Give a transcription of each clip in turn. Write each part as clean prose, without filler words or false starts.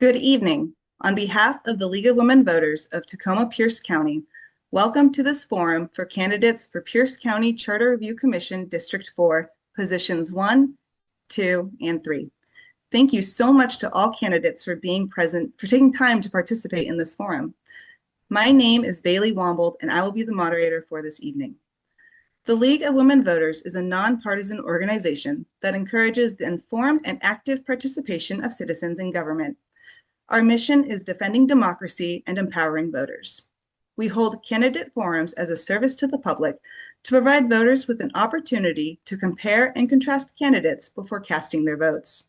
Good evening. On behalf of the League of Women Voters of Tacoma-Pierce County, welcome to this forum for candidates for Pierce County Charter Review Commission District 4, positions 1, 2, and 3. Thank you so much to all candidates for being present, for taking time to participate in this forum. My name is Bailey Wombold, and I will be the moderator for this evening. The League of Women Voters is a nonpartisan organization that encourages the informed and active participation of citizens in government. Our mission is defending democracy and empowering voters. We hold candidate forums as a service to the public to provide voters with an opportunity to compare and contrast candidates before casting their votes.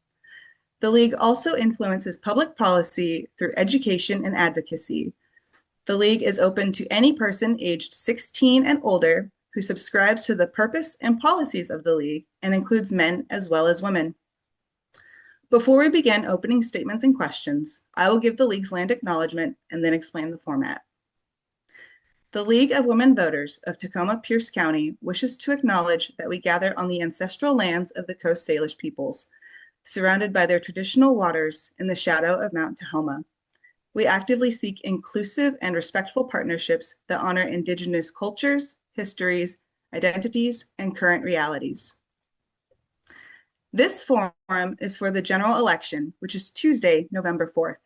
The League also influences public policy through education and advocacy. The League is open to any person aged 16 and older who subscribes to the purpose and policies of the League and includes men as well as women. Before we begin opening statements and questions, I will give the League's land acknowledgement and then explain the format. The League of Women Voters of Tacoma-Pierce County wishes to acknowledge that we gather on the ancestral lands of the Coast Salish peoples, surrounded by their traditional waters in the shadow of Mount Tahoma. We actively seek inclusive and respectful partnerships that honor Indigenous cultures, histories, identities, and current realities. This forum is for the general election, which is Tuesday, November 4th.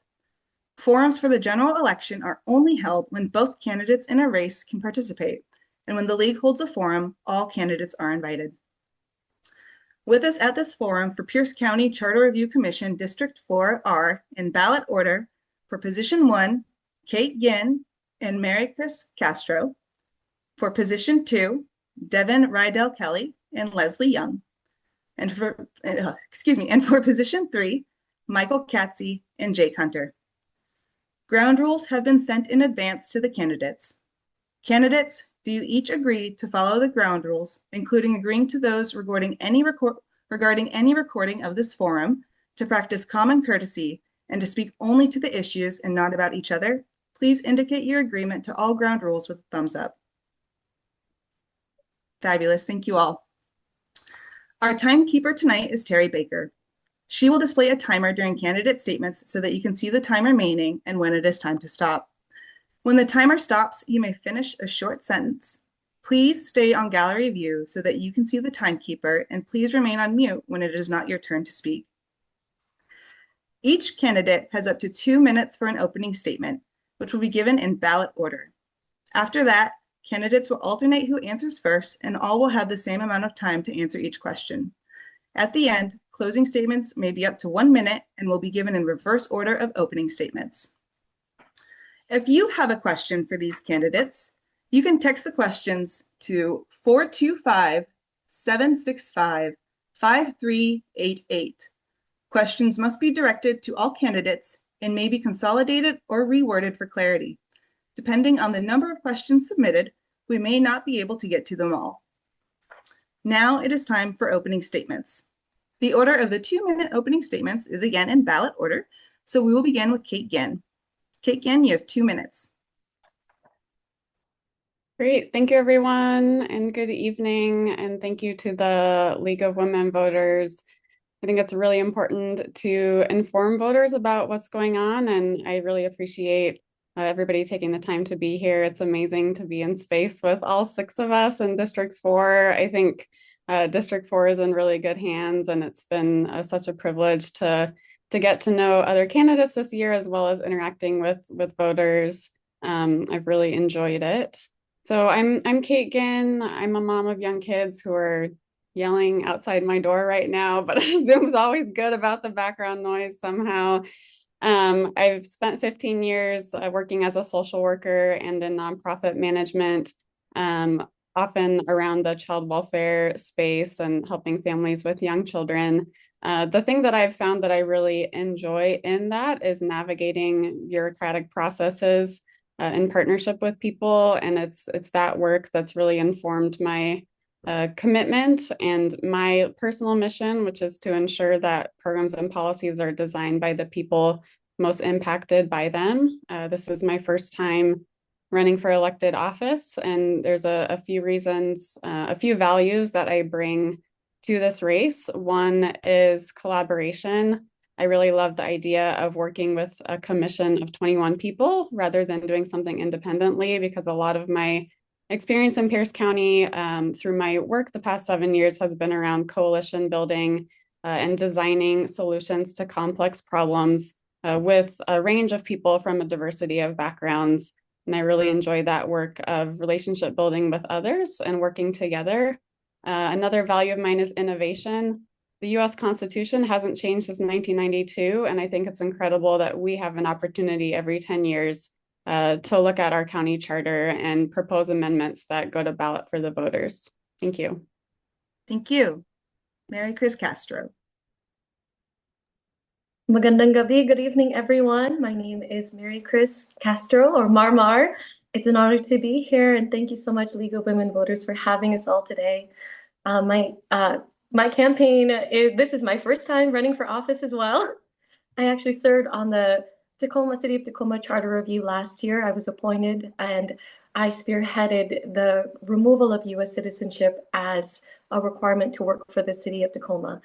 Forums for the general election are only held when both candidates in a race can participate, and when the League holds a forum, all candidates are invited. With us at this forum for Pierce County Charter Review Commission District 4 are, in ballot order, for position 1, Kate Ginn and Maricres Castro. For position 2, Devin, Rydel Kelly and Leslie Young. And for position 3, Michael Catsi and Jake Hunter. Ground rules have been sent in advance to the candidates. Candidates, do you each agree to follow the ground rules, including agreeing to those regarding any recording of this forum, to practice common courtesy, and to speak only to the issues and not about each other? Please indicate your agreement to all ground rules with a thumbs up. Fabulous, thank you all. Our timekeeper tonight is Terry Baker. She will display a timer during candidate statements so that you can see the time remaining and when it is time to stop. When the timer stops, you may finish a short sentence. Please stay on gallery view so that you can see the timekeeper, and please remain on mute when it is not your turn to speak. Each candidate has up to 2 minutes for an opening statement, which will be given in ballot order. After that, candidates will alternate who answers first, and all will have the same amount of time to answer each question. At the end, closing statements may be up to 1 minute and will be given in reverse order of opening statements. If you have a question for these candidates, you can text the questions to 425-765-5388. Questions must be directed to all candidates and may be consolidated or reworded for clarity. Depending on the number of questions submitted, we may not be able to get to them all. Now it is time for opening statements. The order of the 2-minute opening statements is again in ballot order, so we will begin with Kate Ginn. Kate Ginn, you have 2 minutes. Great. Thank you, everyone, and good evening. And thank you to the League of Women Voters. I think it's really important to inform voters about what's going on, and I really appreciate everybody taking the time to be here. It's amazing to be in space with all 6 of us in District 4. I think District 4 is in really good hands, and it's been such a privilege to get to know other candidates this year, as well as interacting with voters. I've really enjoyed it. So I'm Kate Ginn. I'm a mom of young kids who are yelling outside my door right now, but Zoom's always good about the background noise somehow. I've spent 15 years working as a social worker and in nonprofit management, often around the child welfare space and helping families with young children. The thing that I've found that I really enjoy in that is navigating bureaucratic processes in partnership with people. And it's that work that's really informed my commitment and my personal mission, which is to ensure that programs and policies are designed by the people most impacted by them. This is my first time running for elected office, and there's a few reasons, a few values that I bring to this race. One is collaboration. I really love the idea of working with a commission of 21 people rather than doing something independently, because a lot of my experience in Pierce County through my work the past 7 years has been around coalition building and designing solutions to complex problems with a range of people from a diversity of backgrounds. And I really enjoy that work of relationship building with others and working together. Another value of mine is innovation. The US Constitution hasn't changed since 1992, and I think it's incredible that we have an opportunity every 10 years to look at our county charter and propose amendments that go to ballot for the voters. Thank you. Thank you. Maricres Castro. Magandang gabi. Good evening, everyone. My name is Maricres Castro, or MarMar. It's an honor to be here, and thank you so much, League of Women Voters, for having us all today. My campaign, this is my first time running for office as well. I actually served on the City of Tacoma Charter Review last year. I was appointed, and I spearheaded the removal of U.S. citizenship as a requirement to work for the City of Tacoma,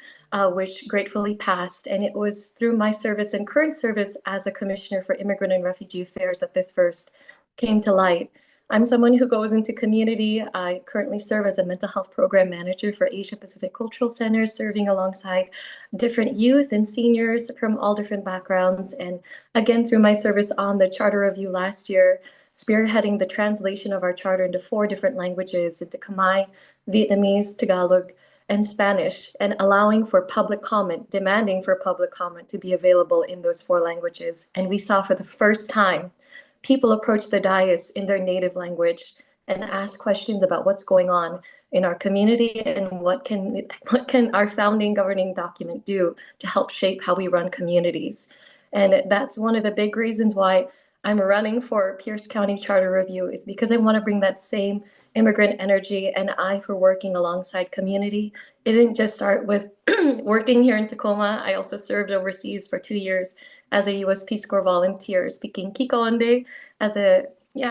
which gratefully passed. And it was through my service and current service as a Commissioner for Immigrant and Refugee Affairs that this first came to light. I'm someone who goes into community. I currently serve as a mental health program manager for Asia Pacific Cultural Center, serving alongside different youth and seniors from all different backgrounds. And again, through my service on the Charter Review last year, spearheading the translation of our charter into 4 different languages, into Khmer, Vietnamese, Tagalog, and Spanish, and allowing for public comment, demanding for public comment to be available in those 4 languages. And we saw for the first time people approach the dais in their native language and ask questions about what's going on in our community and what can our founding governing document do to help shape how we run communities. And that's one of the big reasons why I'm running for Pierce County Charter Review, is because I want to bring that same immigrant energy and eye for working alongside community. It didn't just start with working here in Tacoma. I also served overseas for 2 years as a U.S. Peace Corps volunteer, speaking Kikoande,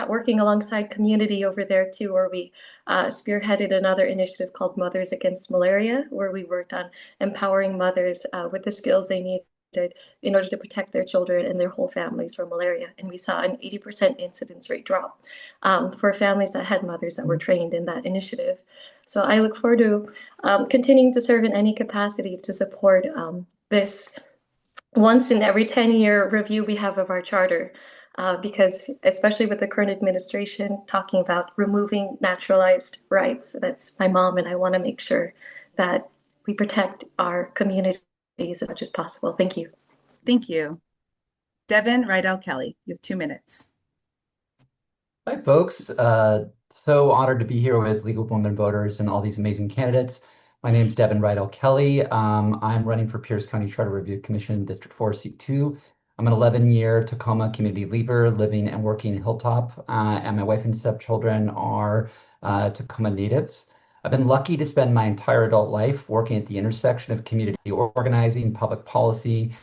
working alongside community over there too, where we spearheaded another initiative called Mothers Against Malaria, where we worked on empowering mothers with the skills they needed in order to protect their children and their whole families from malaria. And we saw an 80% incidence rate drop for families that had mothers that were trained in that initiative. So I look forward to continuing to serve in any capacity to support this once in every 10-year review we have of our charter, because especially with the current administration talking about removing naturalized rights, that's my mom, and I want to make sure that we protect our communities as much as possible. Thank you. Thank you. Devin, Rydel, Kelly, you have 2 minutes. Hi, folks. So honored to be here with League of Women Voters and all these amazing candidates. My name is Devin Rydel Kelly. I'm running for Pierce County Charter Review Commission, District 4, Seat 2. I'm an 11-year Tacoma community leader living and working in Hilltop, and my wife and stepchildren are Tacoma natives. I've been lucky to spend my entire adult life working at the intersection of community organizing, public policy,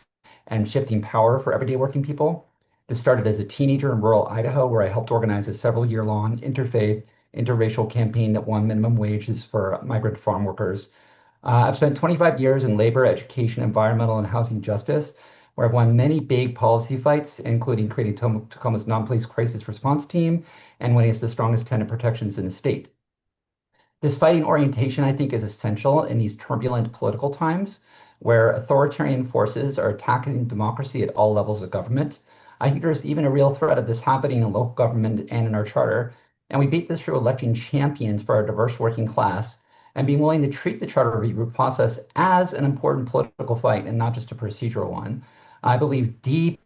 and shifting power for everyday working people. This started as a teenager in rural Idaho, where I helped organize a several-year-long interfaith, interracial campaign that won minimum wages for migrant farm workers. I've spent 25 years in labor, education, environmental, and housing justice, where I've won many big policy fights, including creating Tacoma's non-police crisis response team and winning us the strongest tenant protections in the state. This fighting orientation, I think, is essential in these turbulent political times where authoritarian forces are attacking democracy at all levels of government. I think there's even a real threat of this happening in local government and in our charter. And we beat this through electing champions for our diverse working class and being willing to treat the charter review process as an important political fight and not just a procedural one. I believe deep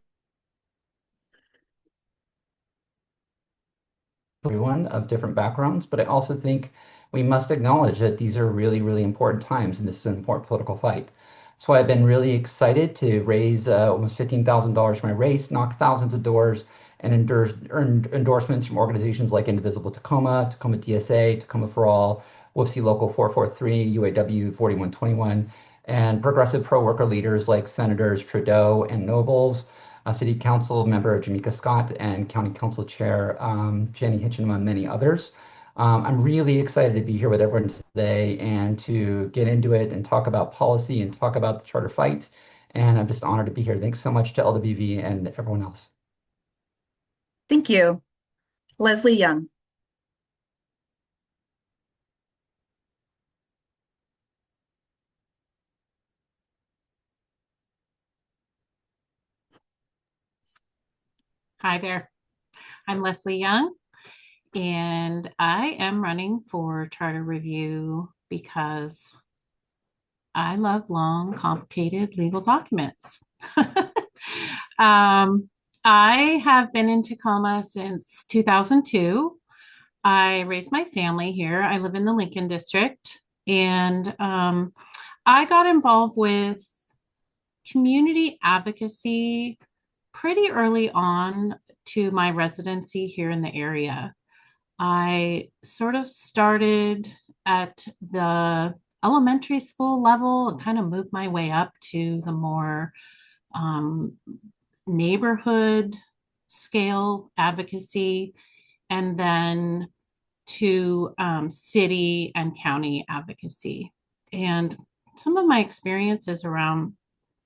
everyone of different backgrounds, but I also think we must acknowledge that these are really, really important times and this is an important political fight. So I've been really excited to raise almost $15,000 for my race, knock thousands of doors, and earned endorsements from organizations like Indivisible Tacoma, Tacoma DSA, Tacoma for All, WFC Local 443, UAW 4121, and progressive pro-worker leaders like Senators Trudeau and Nobles, City Council member Jamaica Scott, and County Council Chair Jenny Hitchin, among many others. I'm really excited to be here with everyone today and to get into it and talk about policy and talk about the charter fight And I'm just honored to be here. Thanks so much to LWV and everyone else. Thank you. Leslie Young. Hi there. I'm Leslie Young, and I am running for charter review because I love long, complicated legal documents. I have been in Tacoma since 2002. I raised my family here. I live in the Lincoln District, and I got involved with community advocacy pretty early on to my residency here in the area. I sort of started at the elementary school level and kind of moved my way up to the more um, neighborhood scale advocacy, and then to city and county advocacy. And some of my experiences around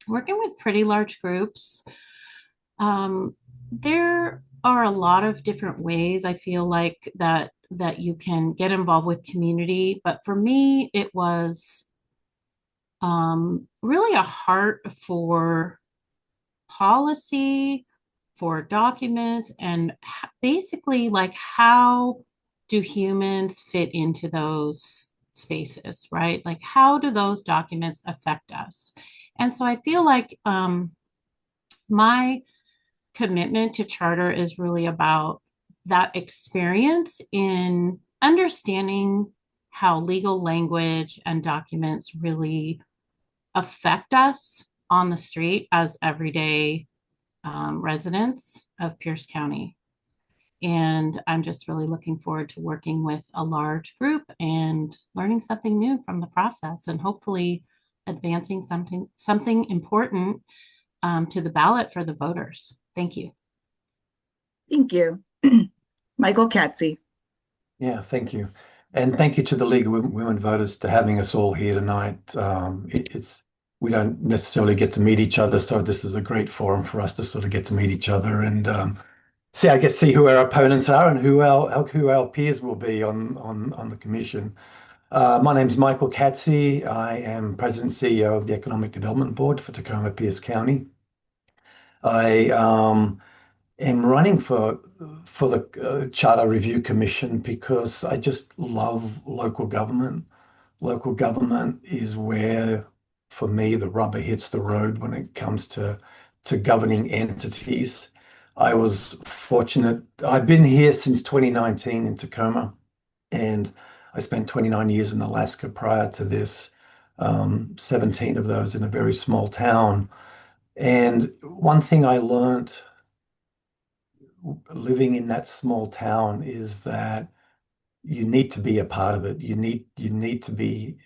working with pretty large groups. There are a lot of different ways I feel like that you can get involved with community, but for me, it was really a heart for policy, for documents, and basically like how do humans fit into those spaces, right? Like how do those documents affect us? And so I feel like my commitment to charter is really about that experience in understanding how legal language and documents really affect us on the street as everyday residents of Pierce County. And I'm just really looking forward to working with a large group and learning something new from the process, and hopefully advancing something important to the ballot for the voters. Thank you. Thank you. Michael Catsi. Yeah, thank you. And thank you to the League of Women Voters for having us all here tonight. We don't necessarily get to meet each other, so this is a great forum for us to sort of get to meet each other and see who our opponents are and who our peers will be on the commission. My name is Michael Catsi. I am President and CEO of the Economic Development Board for Tacoma-Pierce County. I am running for the Charter Review Commission because I just love local government. Local government is where, for me, the rubber hits the road when it comes to governing entities. I was fortunate. I've been here since 2019 in Tacoma, and I spent 29 years in Alaska prior to this, 17 of those in a very small town. And one thing I learned living in that small town is that you need to be a part of it. You need to be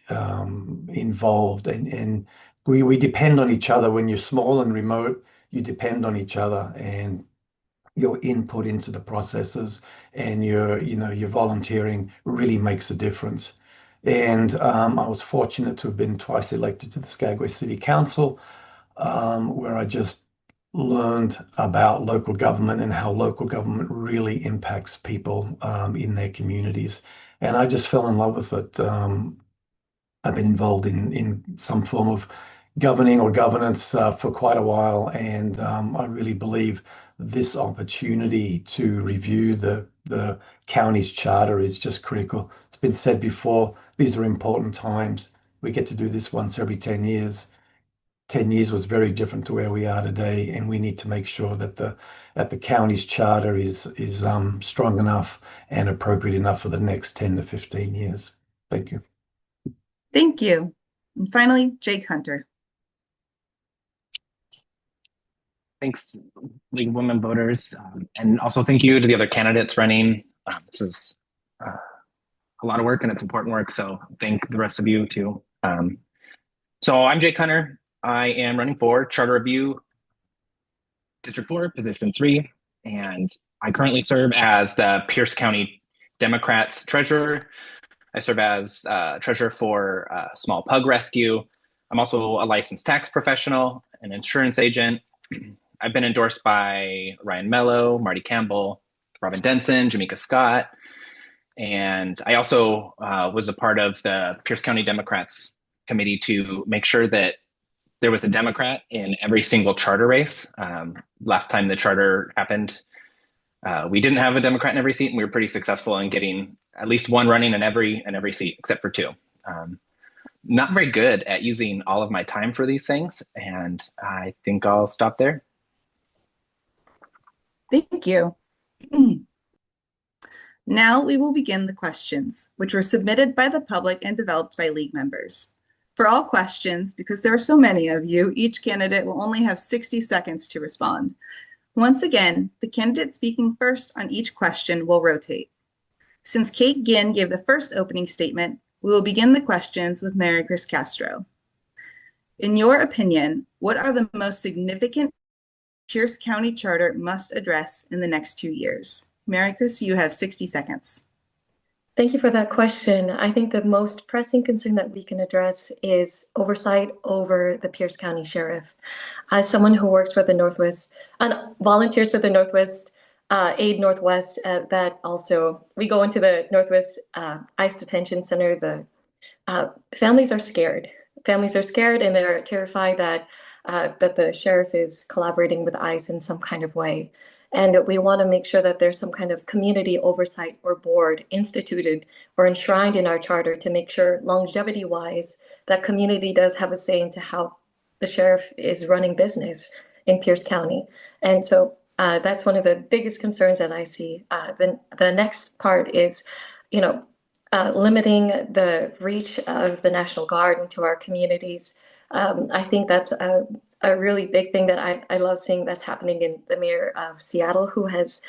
involved, and we depend on each other. When you're small and remote, you depend on each other and your input into the processes, and your volunteering really makes a difference. And I was fortunate to have been twice elected to the Skagway City Council, where I just learned about local government and how local government really impacts people in their communities. And I just fell in love with it. I've been involved in some form of governing or governance for quite a while, and I really believe this opportunity to review the county's charter is just critical. It's been said before, these are important times. We get to do this once every 10 years. 10 years was very different to where we are today, and we need to make sure that the county's charter is strong enough and appropriate enough for the next 10 to 15 years. Thank you. Thank you. And finally, Jake Hunter. Thanks, League of Women Voters, and also thank you to the other candidates running. This is a lot of work and it's important work, so thank the rest of you too. So I'm Jake Hunter. I am running for Charter Review District 4, Position 3, and I currently serve as the Pierce County Democrats Treasurer. I serve as Treasurer for Small Pug Rescue, I'm also a licensed tax professional, an insurance agent. I've been endorsed by Ryan Mello, Marty Campbell, Robin Denson, Jamaica Scott, and I also was a part of the Pierce County Democrats committee to make sure that there was a Democrat in every single charter race. Last time the charter happened, we didn't have a Democrat in every seat, and we were pretty successful in getting at least one running in every seat, except for two. Not very good at using all of my time for these things, and I think I'll stop there. Thank you. Now we will begin the questions, which were submitted by the public and developed by League members. For all questions, because there are so many of you, each candidate will only have 60 seconds to respond. Once again, the candidate speaking first on each question will rotate. Since Kate Ginn gave the first opening statement, we will begin the questions with Maricres Castro. In your opinion, what are the most significant Pierce County Charter must address in the next 2 years? Maricres, you have 60 seconds. Thank you for that question. I think the most pressing concern that we can address is oversight over the Pierce County Sheriff. As someone who works for the Northwest and volunteers for the Northwest Aid Northwest, that also we go into the Northwest ICE Detention Center. The families are scared. Families are scared, and they're terrified that the sheriff is collaborating with ICE in some kind of way. And we want to make sure that there's some kind of community oversight or board instituted or enshrined in our charter to make sure longevity-wise that community does have a say into how the sheriff is running business in Pierce County. And so that's one of the biggest concerns that I see. The next part is, limiting the reach of the National Guard into our communities. I think that's a really big thing that I love seeing that's happening in the mayor of Seattle, who has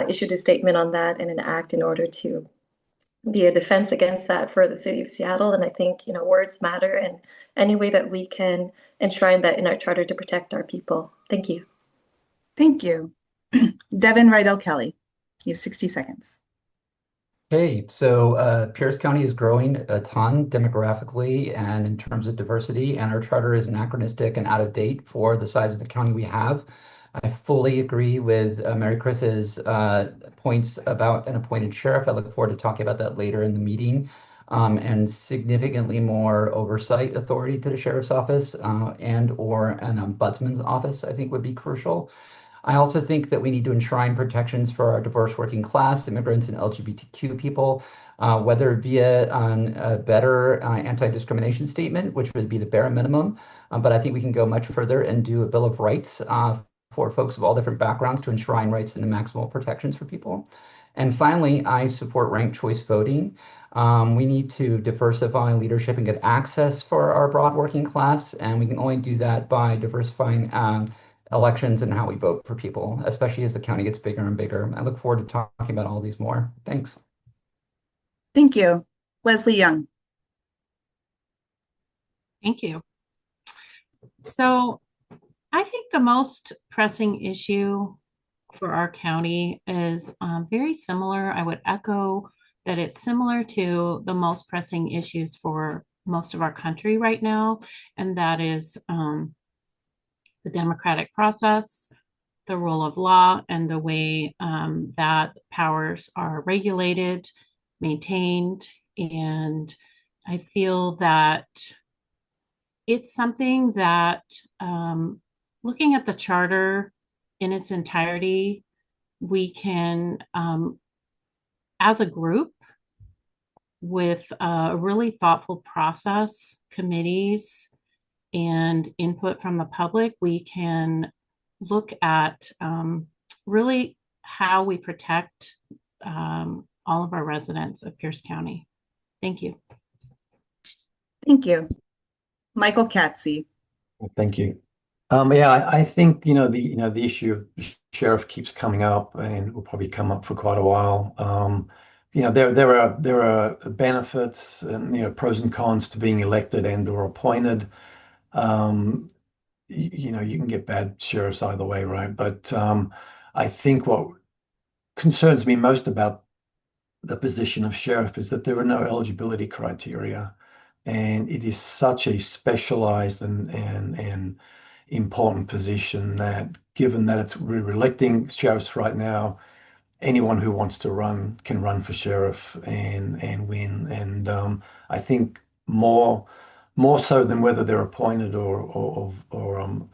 issued a statement on that and an act in order to be a defense against that for the city of Seattle. And I think, words matter, and any way that we can enshrine that in our charter to protect our people. Thank you. Thank you. Devin Rydel Kelly, you have 60 seconds. Hey, so Pierce County is growing a ton demographically and in terms of diversity, and our charter is anachronistic and out of date for the size of the county we have. I fully agree with Maricres's points about an appointed sheriff. I look forward to talking about that later in the meeting, and significantly more oversight authority to the sheriff's office and or an ombudsman's office, I think would be crucial. I also think that we need to enshrine protections for our diverse working class, immigrants, and LGBTQ people, whether via a better anti-discrimination statement, which would be the bare minimum. But I think we can go much further and do a Bill of Rights for folks of all different backgrounds to enshrine rights and maximal protections for people. And finally, I support ranked choice voting. We need to diversify leadership and get access for our broad working class, and we can only do that by diversifying elections and how we vote for people, especially as the county gets bigger and bigger. I look forward to talking about all these more. Thanks. Thank you. Leslie Young. Thank you. So I think the most pressing issue for our county is very similar. I would echo that it's similar to the most pressing issues for most of our country right now, and that is the democratic process, the rule of law, and the way that powers are regulated, maintained. And I feel that it's something that looking at the charter in its entirety, we can, as a group, with a really thoughtful process, committees, and input from the public, we can look at really how we protect all of our residents of Pierce County. Thank you. Thank you. Michael Catsi. Thank you. Yeah, I think the issue of the sheriff keeps coming up and will probably come up for quite a while. There are benefits and pros and cons to being elected and or appointed. You can get bad sheriffs either way, right? But I think what concerns me most about the position of sheriff is that there are no eligibility criteria. And it is such a specialized and important position that, given that we're electing sheriffs right now, anyone who wants to run can run for sheriff and win. And I think more so than whether they're appointed or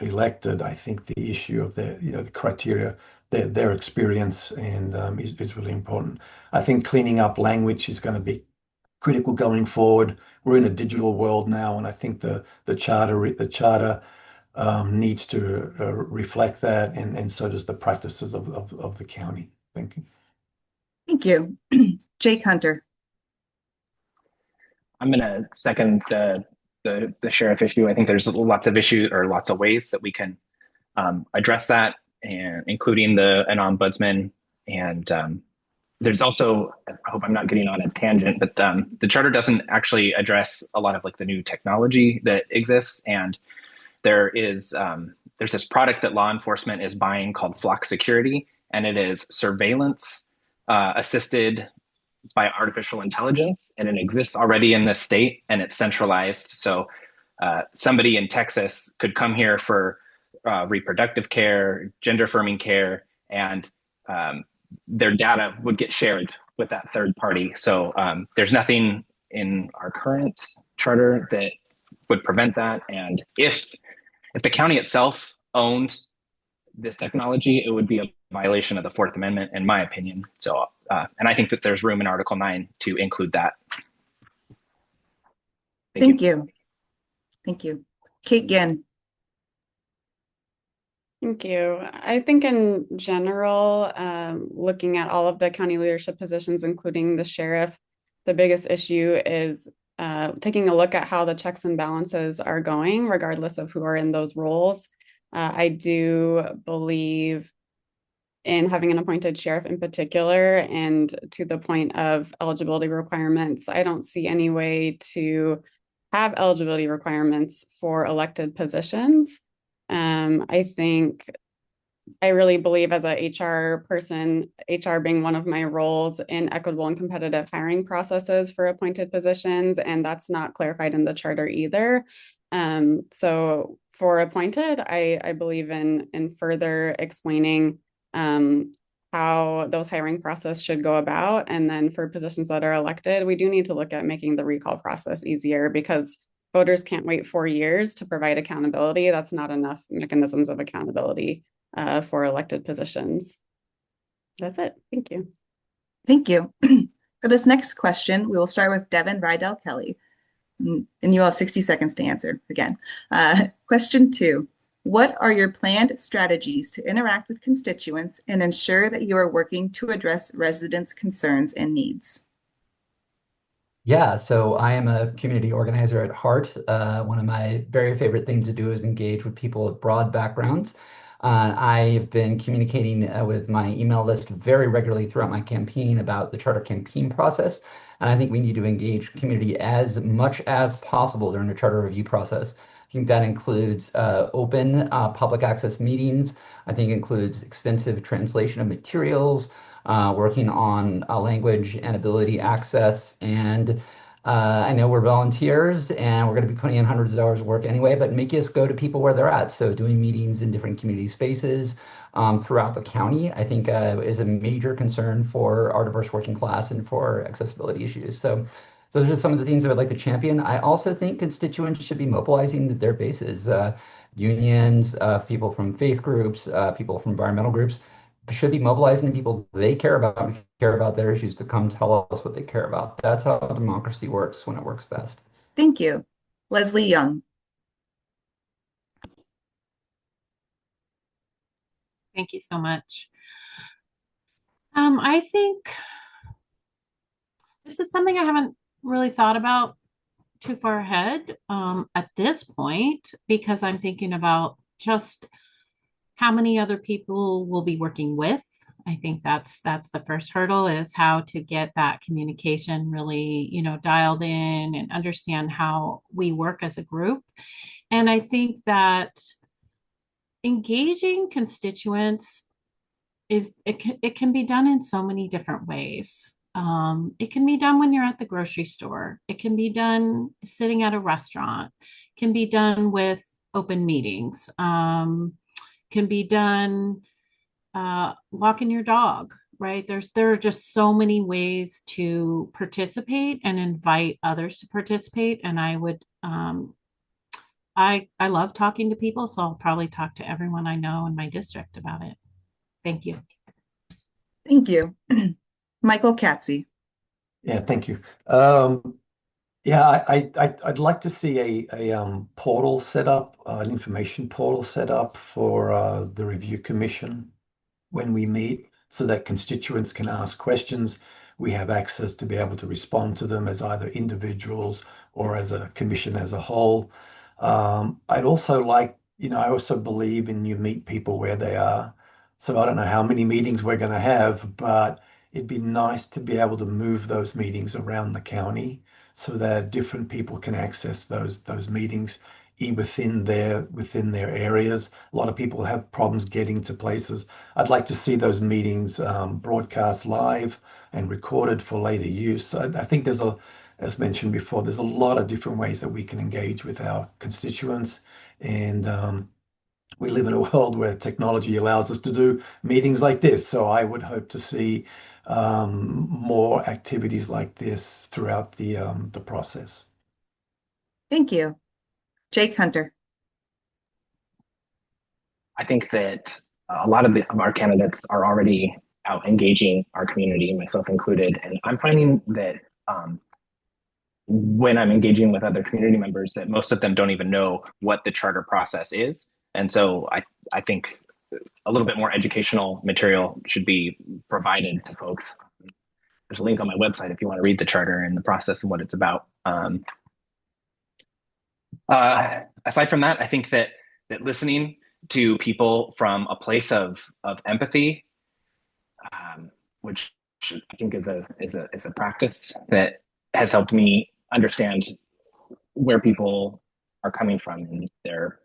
elected, I think the issue of the criteria, their experience and is really important. I think cleaning up language is going to be critical going forward. We're in a digital world now, and I think the charter needs to reflect that, and so does the practices of the county. Thank you. Thank you. Jake Hunter. I'm going to second the sheriff issue. I think there's lots of issues or lots of ways that we can address that, and including an ombudsman. And there's also, I hope I'm not getting on a tangent, but the charter doesn't actually address a lot of like the new technology that exists. And there's this product that law enforcement is buying called Flock Security, and it is surveillance assisted by artificial intelligence, and it exists already in this state, and it's centralized. So somebody in Texas could come here for reproductive care, gender affirming care, and their data would get shared with that third party. So there's nothing in our current charter that would prevent that. And if the county itself owned this technology, it would be a violation of the Fourth Amendment, in my opinion. So, and I think that there's room in Article 9 to include that. Thank you. Thank you. Kate Ginn. Thank you. I think in general, looking at all of the county leadership positions, including the sheriff, the biggest issue is taking a look at how the checks and balances are going, regardless of who are in those roles. I do believe in having an appointed sheriff in particular, and to the point of eligibility requirements, I don't see any way to have eligibility requirements for elected positions. I really believe as a HR person, HR being one of my roles, in equitable and competitive hiring processes for appointed positions, and that's not clarified in the charter either. So for appointed, I believe in further explaining how those hiring process should go about. And then for positions that are elected, we do need to look at making the recall process easier, because voters can't wait 4 years to provide accountability. That's not enough mechanisms of accountability for elected positions. That's it. Thank you. Thank you. For this next question, we will start with Devin Rydel Kelly. And you have 60 seconds to answer again. Question 2. What are your planned strategies to interact with constituents and ensure that you are working to address residents' concerns and needs? Yeah, so I am a community organizer at heart. One of my very favorite things to do is engage with people with broad backgrounds. I've been communicating with my email list very regularly throughout my campaign about the charter campaign process. And I think we need to engage community as much as possible during the charter review process. I think that includes open public access meetings. I think it includes extensive translation of materials, working on language and ability access. And I know we're volunteers and we're going to be putting in hundreds of hours of work anyway, but make us go to people where they're at. So doing meetings in different community spaces throughout the county, I think is a major concern for our diverse working class and for accessibility issues. So those are some of the things I would like to champion. I also think constituents should be mobilizing their bases. Unions, people from faith groups, people from environmental groups should be mobilizing the people they care about their issues to come tell us what they care about. That's how democracy works when it works best. Thank you. Leslie Young. Thank you so much. I think this is something I haven't really thought about too far ahead at this point, because I'm thinking about just how many other people we'll be working with. I think that's the first hurdle, is how to get that communication really, dialed in and understand how we work as a group. And I think that engaging constituents it can be done in so many different ways. It can be done when you're at the grocery store. It can be done sitting at a restaurant. It can be done with open meetings. Can be done walking your dog, right? There are just so many ways to participate and invite others to participate. And I love talking to people, so I'll probably talk to everyone I know in my district about it. Thank you. Thank you. Michael Catsi. Yeah, thank you. I'd like to see a portal set up, an information portal set up for the review commission when we meet, so that constituents can ask questions. We have access to be able to respond to them as either individuals or as a commission as a whole. I'd also like, I also believe in you meet people where they are. So I don't know how many meetings we're going to have, but it'd be nice to be able to move those meetings around the county so that different people can access those meetings within their areas. A lot of people have problems getting to places. I'd like to see those meetings broadcast live and recorded for later use. I think as mentioned before, there's a lot of different ways that we can engage with our constituents, and we live in a world where technology allows us to do meetings like this. So I would hope to see more activities like this throughout the process. Thank you. Jake Hunter. I think that a lot of our candidates are already out engaging our community, myself included, and I'm finding that when I'm engaging with other community members, that most of them don't even know what the charter process is. And so I think a little bit more educational material should be provided to folks. There's a link on my website if you want to read the charter and the process and what it's about. Aside from that, I think that listening to people from a place of empathy, which I think is a practice that has helped me understand where people are coming from in their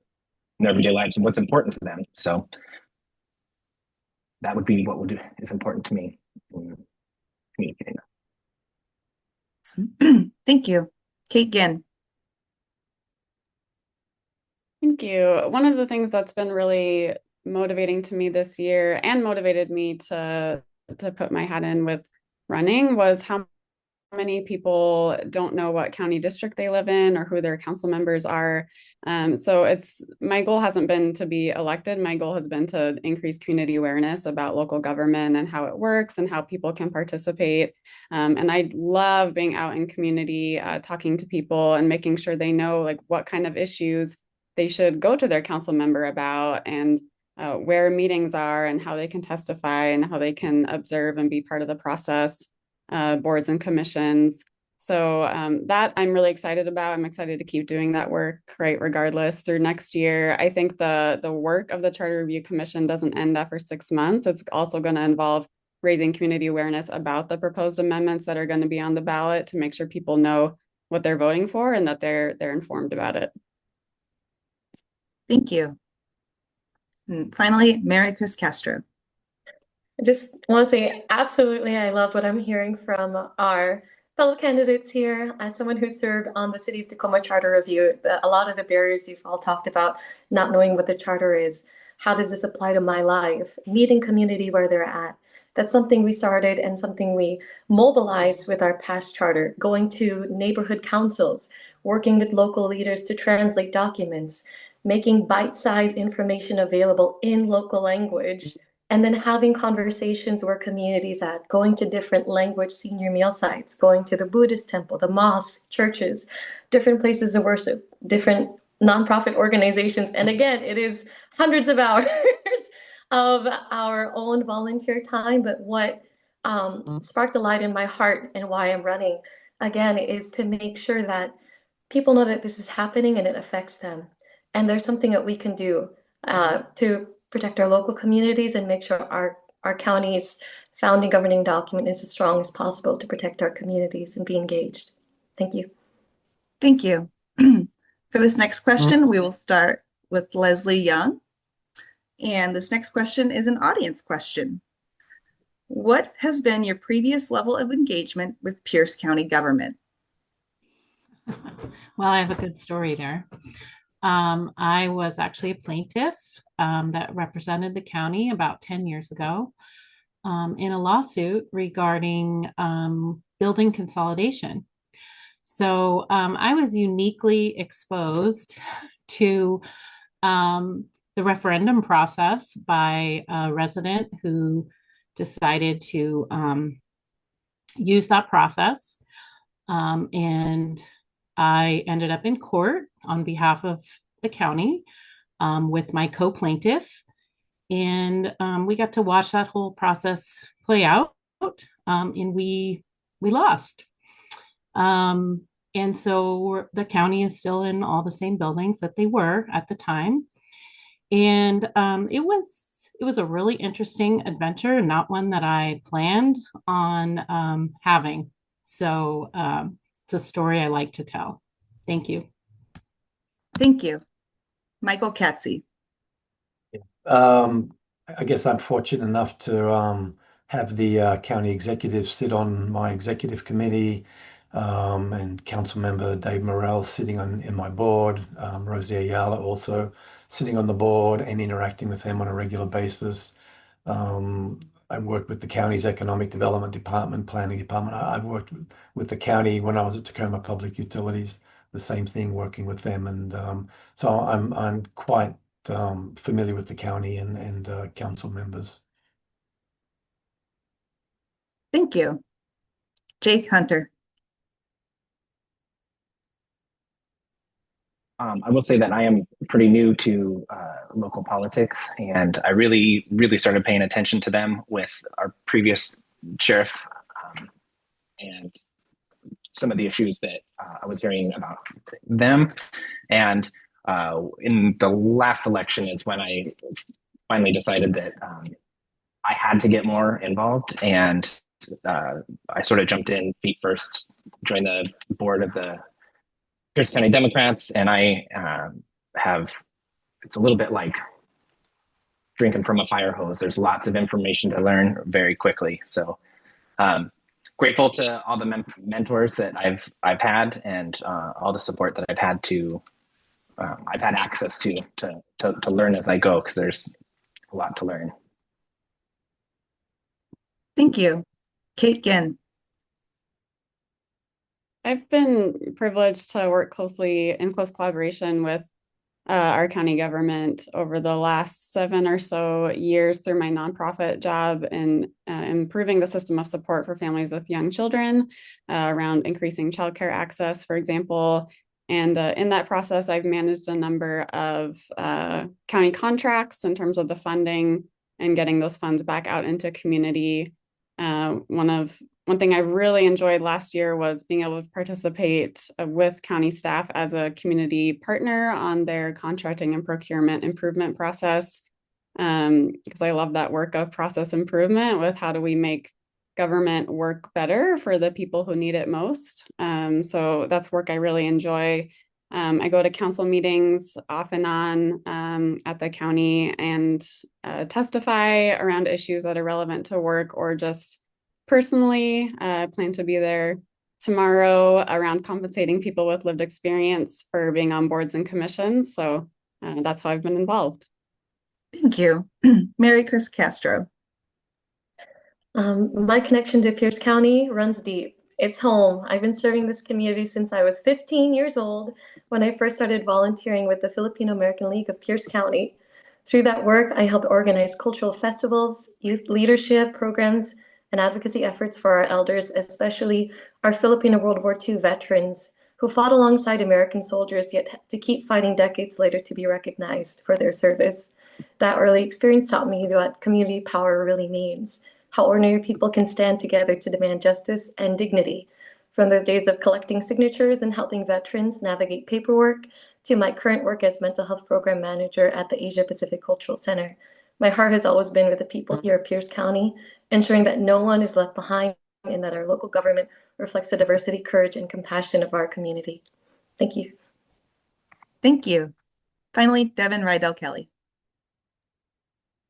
everyday lives and what's important to them. So that would be what is important to me in communicating. Thank you. Kate Ginn. Thank you. One of the things that's been really motivating to me this year and motivated me to put my hat in with running was how many people don't know what county district they live in or who their council members are. So my goal hasn't been to be elected. My goal has been to increase community awareness about local government and how it works and how people can participate. And I love being out in community, talking to people and making sure they know like what kind of issues they should go to their council member about, and where meetings are and how they can testify and how they can observe and be part of the process, boards and commissions. So that I'm really excited about. I'm excited to keep doing that work, right, regardless through next year. I think the work of the Charter Review Commission doesn't end after 6 months. It's also going to involve raising community awareness about the proposed amendments that are going to be on the ballot to make sure people know what they're voting for and that they're informed about it. Thank you. And finally, Maricres Castro. I just want to say, absolutely, I love what I'm hearing from our fellow candidates here. As someone who served on the City of Tacoma Charter Review, a lot of the barriers you've all talked about, not knowing what the charter is, how does this apply to my life, meeting community where they're at. That's something we started and something we mobilized with our past charter, going to neighborhood councils, working with local leaders to translate documents, making bite-sized information available in local language, and then having conversations where communities at, going to different language senior meal sites, going to the Buddhist temple, the mosque, churches, different places of worship, different nonprofit organizations. And again, it is hundreds of hours of our own volunteer time. But what sparked a light in my heart and why I'm running, again, is to make sure that people know that this is happening and it affects them. And there's something that we can do to protect our local communities and make sure our county's founding governing document is as strong as possible to protect our communities and be engaged. Thank you. Thank you. For this next question, we will start with Leslie Young. And this next question is an audience question. What has been your previous level of engagement with Pierce County government? Well, I have a good story there. I was actually a plaintiff that represented the county about 10 years ago in a lawsuit regarding building consolidation. So I was uniquely exposed to the referendum process by a resident who decided to use that process. And I ended up in court on behalf of the county with my co-plaintiff. And we got to watch that whole process play out, and we lost. And so the county is still in all the same buildings that they were at the time. And it was a really interesting adventure, not one that I planned on having. So it's a story I like to tell. Thank you. Thank you. Michael Catsi. I guess I'm fortunate enough to have the county executive sit on my executive committee, and council member Dave Morrell sitting in my board, Rosie Ayala also sitting on the board and interacting with them on a regular basis. I worked with the county's economic development department, planning department. I've worked with the county when I was at Tacoma Public Utilities, the same thing, working with them, and so I'm quite familiar with the county and council members. Thank you. Jake Hunter. I will say that I am pretty new to local politics, and I really started paying attention to them with our previous sheriff and some of the issues that I was hearing about them. And in the last election is when I finally decided that I had to get more involved, and I sort of jumped in feet first, joined the board of the Pierce County Democrats, and I it's a little bit like drinking from a fire hose. There's lots of information to learn very quickly. So grateful to all the mentors that I've had, and all the support that I've had access to learn as I go, because there's a lot to learn. Thank you. Kate Ginn. I've been privileged to work closely in close collaboration with our county government over the last 7 or so years through my nonprofit job in improving the system of support for families with young children around increasing childcare access, for example. And in that process, I've managed a number of county contracts in terms of the funding and getting those funds back out into community. One thing I really enjoyed last year was being able to participate with county staff as a community partner on their contracting and procurement improvement process, because I love that work of process improvement with how do we make government work better for the people who need it most. So that's work I really enjoy. I go to council meetings off and on at the county and testify around issues that are relevant to work, or just personally, I plan to be there tomorrow around compensating people with lived experience for being on boards and commissions. So that's how I've been involved. Thank you. Maricres Castro. My connection to Pierce County runs deep. It's home. I've been serving this community since I was 15 years old, when I first started volunteering with the Filipino American League of Pierce County. Through that work, I helped organize cultural festivals, youth leadership programs, and advocacy efforts for our elders, especially our Filipino World War II veterans who fought alongside American soldiers, yet to keep fighting decades later to be recognized for their service. That early experience taught me what community power really means, how ordinary people can stand together to demand justice and dignity. From those days of collecting signatures and helping veterans navigate paperwork to my current work as mental health program manager at the Asia Pacific Cultural Center, my heart has always been with the people here at Pierce County, ensuring that no one is left behind and that our local government reflects the diversity, courage, and compassion of our community. Thank you. Thank you. Finally, Devin Rydel Kelly.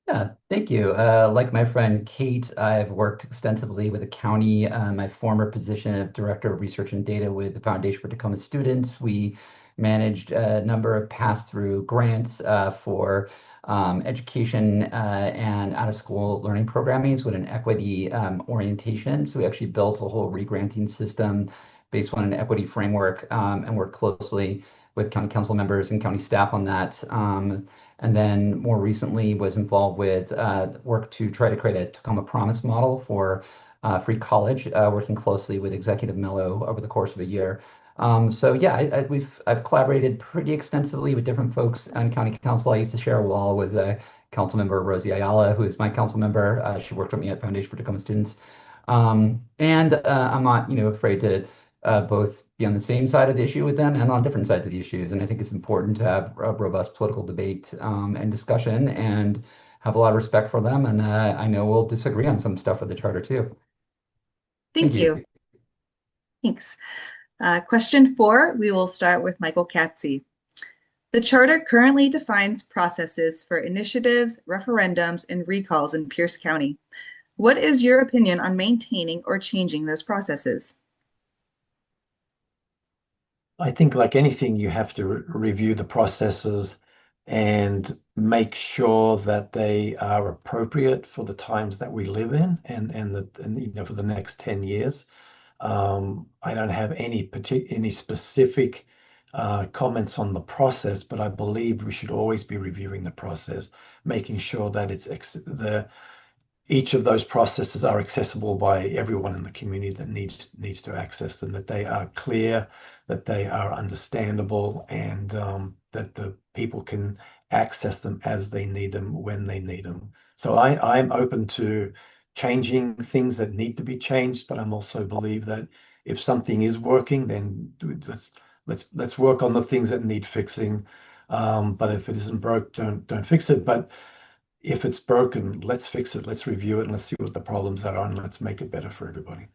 Yeah, thank you. Like my friend Kate, I've worked extensively with the county. My former position of Director of Research and Data with the Foundation for Tacoma Students. We managed a number of pass-through grants for education and out-of-school learning programming with an equity orientation. So we actually built a whole re-granting system based on an equity framework and worked closely with county council members and county staff on that. And then more recently was involved with work to try to create a Tacoma Promise model for free college, working closely with Executive Mello over the course of a year. So yeah, I've collaborated pretty extensively with different folks on county council. I used to share a wall with council member Rosie Ayala, who is my council member. She worked with me at Foundation for Tacoma Students. And I'm not, afraid to both be on the same side of the issue with them and on different sides of the issues. And I think it's important to have a robust political debate and discussion and have a lot of respect for them. And I know we'll disagree on some stuff with the charter too. Thank you. Thanks. Question 4, we will start with Michael Catsi. The charter currently defines processes for initiatives, referendums, and recalls in Pierce County. What is your opinion on maintaining or changing those processes? I think, like anything, you have to review the processes and make sure that they are appropriate for the times that we live in and for the next 10 years. I don't have any specific comments on the process, but I believe we should always be reviewing the process, making sure that each of those processes are accessible by everyone in the community that needs to access them, that they are clear, that they are understandable, and that the people can access them as they need them, when they need them. So I'm open to changing things that need to be changed, but I'm also believe that if something is working, then let's work on the things that need fixing. But if it isn't broke, don't fix it. But if it's broken, let's fix it, let's review it, and let's see what the problems are, and let's make it better for everybody.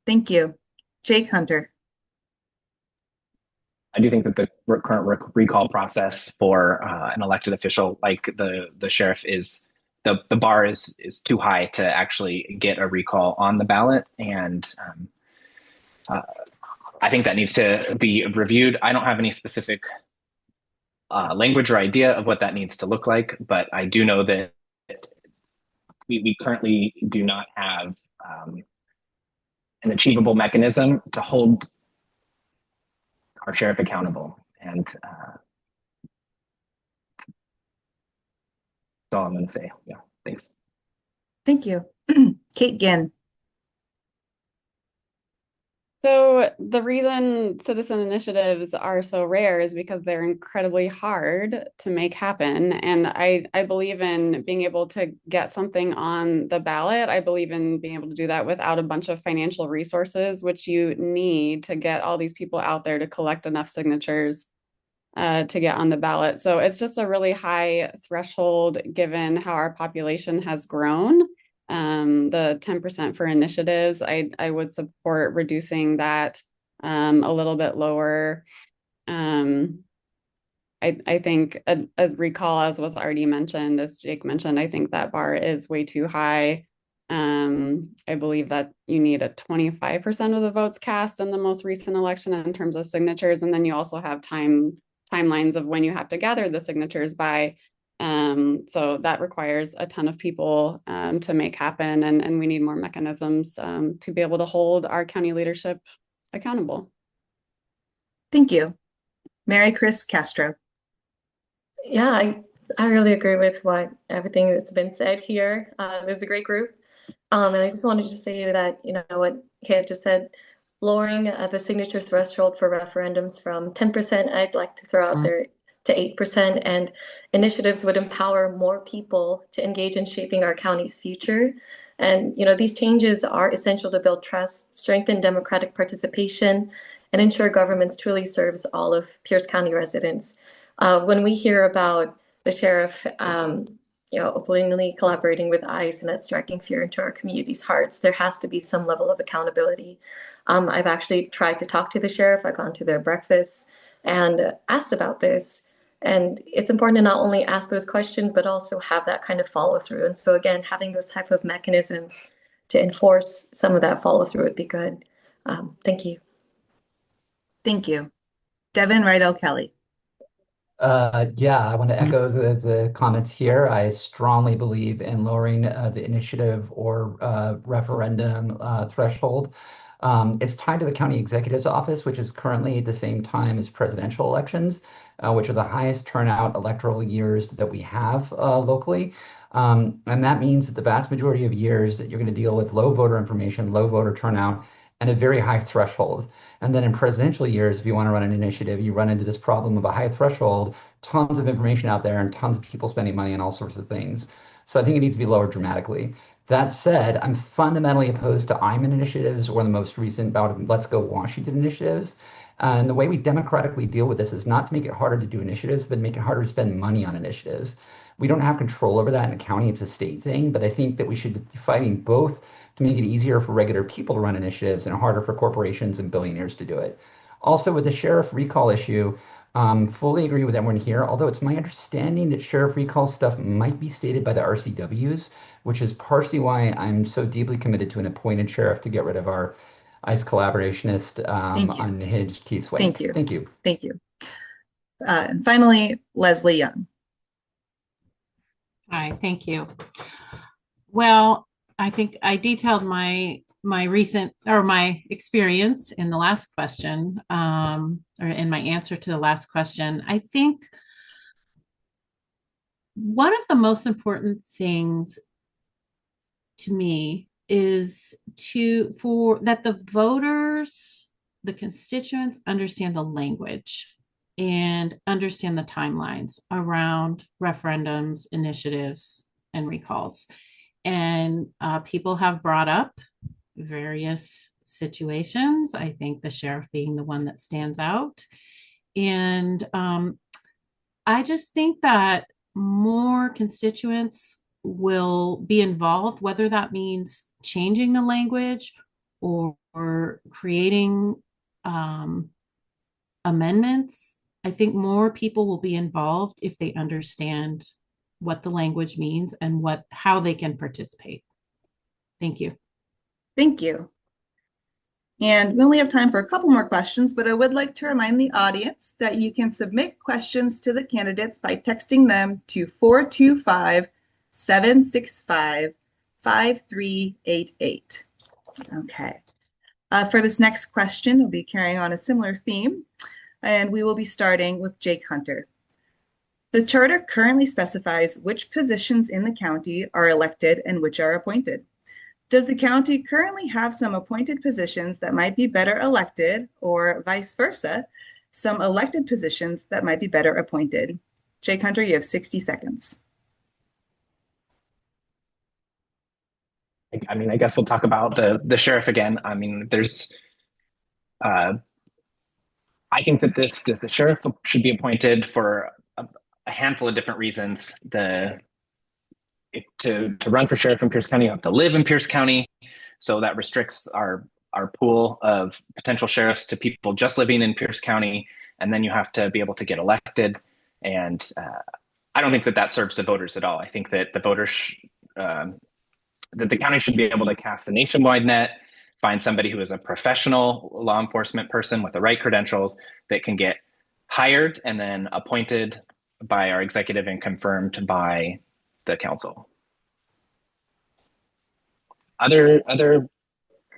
Thank you. Jake Hunter. I do think that the current recall process for an elected official like the sheriff is the bar is too high to actually get a recall on the ballot, and I think that needs to be reviewed. I don't have any specific language or idea of what that needs to look like, but I do know that we currently do not have an achievable mechanism to hold our sheriff accountable. And that's all I'm going to say. Yeah, thanks. Thank you. Kate Ginn. So the reason citizen initiatives are so rare is because they're incredibly hard to make happen. And I believe in being able to get something on the ballot. I believe in being able to do that without a bunch of financial resources, which you need to get all these people out there to collect enough signatures to get on the ballot. So it's just a really high threshold given how our population has grown. The 10% for initiatives, I would support reducing that a little bit lower. I think as recall, as was already mentioned, as Jake mentioned, I think that bar is way too high. I believe that you need a 25% of the votes cast in the most recent election in terms of signatures, and then you also have timelines of when you have to gather the signatures by. So that requires a ton of people to make happen, and we need more mechanisms to be able to hold our county leadership accountable. Thank you. Maricres Castro. Yeah, I really agree with everything that's been said here. There's a great group. And I just wanted to say that, what Kate just said, lowering the signature threshold for referendums from 10%, I'd like to throw out there to 8%, and initiatives would empower more people to engage in shaping our county's future. And, these changes are essential to build trust, strengthen democratic participation, and ensure governments truly serves all of Pierce County residents. When we hear about the sheriff, openly collaborating with ICE and that's striking fear into our community's hearts, there has to be some level of accountability. I've actually tried to talk to the sheriff. I've gone to their breakfasts and asked about this. And it's important to not only ask those questions, but also have that kind of follow through. And so again, having those type of mechanisms to enforce some of that follow through would be good. Thank you. Thank you. Devin, Rydel, Kelly. Yeah, I want to echo the comments here. I strongly believe in lowering the initiative or referendum threshold. It's tied to the county executive's office, which is currently at the same time as presidential elections, which are the highest turnout electoral years that we have locally. And that means that the vast majority of years that you're going to deal with low voter information, low voter turnout, and a very high threshold. And then in presidential years, if you want to run an initiative, you run into this problem of a high threshold, tons of information out there, and tons of people spending money on all sorts of things. So I think it needs to be lowered dramatically. That said, I'm fundamentally opposed to IMIN initiatives or the most recent bout of Let's Go Washington initiatives. And the way we democratically deal with this is not to make it harder to do initiatives, but make it harder to spend money on initiatives. We don't have control over that in a county, it's a state thing, but I think that we should be fighting both to make it easier for regular people to run initiatives and harder for corporations and billionaires to do it. Also, with the sheriff recall issue, fully agree with everyone here, although it's my understanding that sheriff recall stuff might be stated by the RCWs, which is partially why I'm so deeply committed to an appointed sheriff to get rid of our ICE collaborationist, unhinged Keith Swank. Thank you. Thank you. Thank you. And finally, Leslie Young. Hi, thank you. Well, I think I detailed my recent or my experience in the last question, or in my answer to the last question. I think one of the most important things to me is that the voters, the constituents understand the language and understand the timelines around referendums, initiatives, and recalls. And people have brought up various situations, I think the sheriff being the one that stands out. And I just think that more constituents will be involved, whether that means changing the language or creating amendments. I think more people will be involved if they understand what the language means and how they can participate. Thank you. Thank you. And we only have time for a couple more questions, but I would like to remind the audience that you can submit questions to the candidates by texting them to 425-765-5388. Okay. For this next question, we'll be carrying on a similar theme, and we will be starting with Jake Hunter. The charter currently specifies which positions in the county are elected and which are appointed. Does the county currently have some appointed positions that might be better elected, or vice versa, some elected positions that might be better appointed? Jake Hunter, you have 60 seconds. I mean, I guess we'll talk about the sheriff again. I mean, there's, I think that the sheriff should be appointed for a handful of different reasons. To run for sheriff in Pierce County, you have to live in Pierce County, so that restricts our pool of potential sheriffs to people just living in Pierce County, and then you have to be able to get elected. And I don't think that serves the voters at all. I think that the voters, that the county should be able to cast a nationwide net, find somebody who is a professional law enforcement person with the right credentials that can get hired and then appointed by our executive and confirmed by the council. Other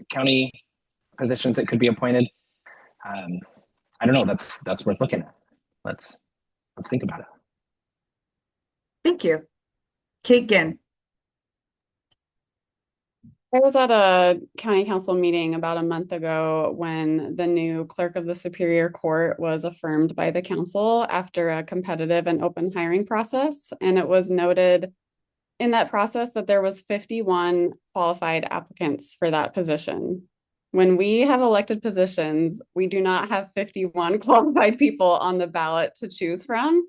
county positions that could be appointed, I don't know. That's worth looking at. Let's think about it. Thank you. Kate Ginn. I was at a county council meeting about a month ago when the new clerk of the Superior Court was affirmed by the council after a competitive and open hiring process. And it was noted in that process that there was 51 qualified applicants for that position. When we have elected positions, we do not have 51 qualified people on the ballot to choose from.